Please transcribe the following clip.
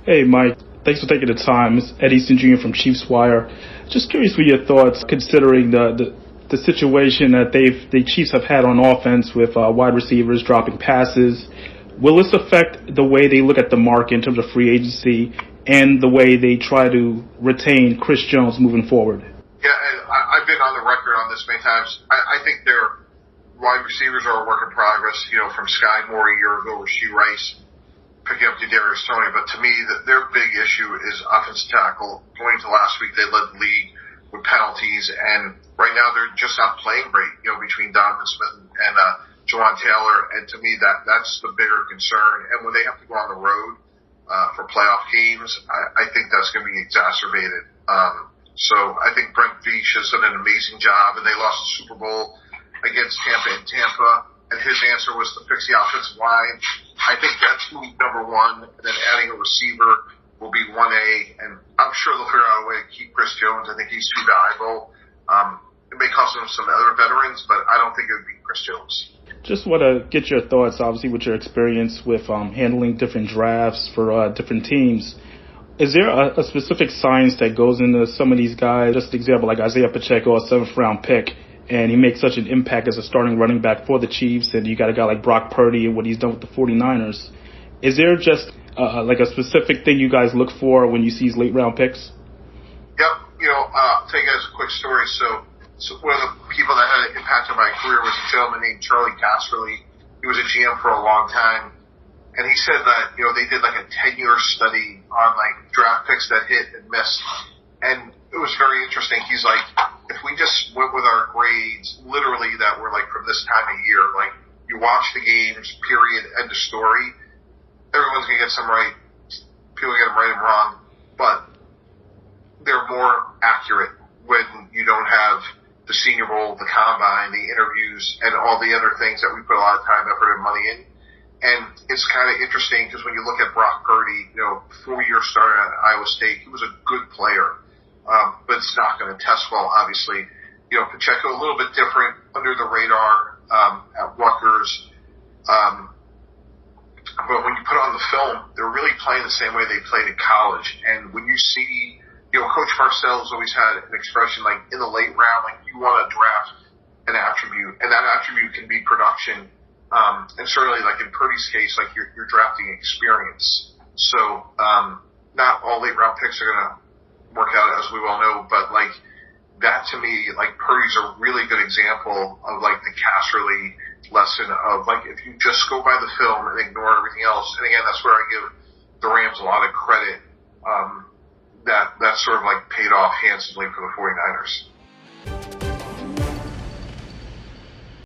Hey, Mike. Thanks for taking the time. It's Ed Easton Jr. from Chiefs Wire. Just curious for your thoughts, considering the situation that the Chiefs have had on offense with wide receivers dropping passes. Will this affect the way they look at the market in terms of free agency and the way they try to retain Chris Jones moving forward? Yeah, and I've been on the record on this many times. I think their wide receivers are a work in progress. From Sky Moore a year ago, Rasheed Rice picking up Kadarius Toney. But to me, their big issue is offensive tackle. Going to last week, they led the league with penalties, and right now they're just not playing great. Between Donovan Smith and Jawan Taylor, and to me, that's the bigger concern. And when they have to go on the road for playoff games, I think that's going to be exacerbated. So I think Brent Veach has done an amazing job, and they lost the Super Bowl against Tampa in Tampa, and his answer was to fix the offensive line. I think that's move number one, and then adding a receiver will be 1A, and I'm sure they'll figure out a way to keep Chris Jones. I think he's too valuable. It may cost them some other veterans, but I don't think it would be Chris Jones. Just want to get your thoughts, obviously, with your experience with handling different drafts for different teams. Is there a specific science that goes into some of these guys? Just an example, like Isaiah Pacheco, a 7th-round pick, and he makes such an impact as a starting running back for the Chiefs, and you got a guy like Brock Purdy and what he's done with the 49ers. Is there just like a specific thing you guys look for when you see these late-round picks? Yep. I'll tell you guys a quick story. So one of the people that had an impact on my career was a gentleman named Charlie Casserly. He was a GM for a long time. And he said that, they did like a 10-year study on like draft picks that hit and missed. And it was very interesting. He's like, if we just went with our grades, literally that were like from this time of year, like you watch the games, period, end of story, everyone's going to get some right. People get them right and wrong. But they're more accurate when you don't have the Senior Bowl, the Combine, the interviews, and all the other things that we put a lot of time, effort, and money in. And it's kind of interesting because when you look at Brock Purdy, 4-year starter at Iowa State, he was a good player, but it's not going to test well, obviously. Pacheco, a little bit different, under the radar at Rutgers. But when you put it on the film, they're really playing the same way they played in college. And when you see, Coach Parcells always had an expression like in the late round, like you want to draft an attribute, and that attribute can be production. And certainly, like in Purdy's case, like you're drafting experience. So, not all late round picks are going to work out, as we well know, but like that to me, like Purdy's a really good example of like the Casserly lesson of like if you just go by the film and ignore everything else. And again, that's where I give the Rams a lot of credit. That sort of like paid off handsomely for the 49ers.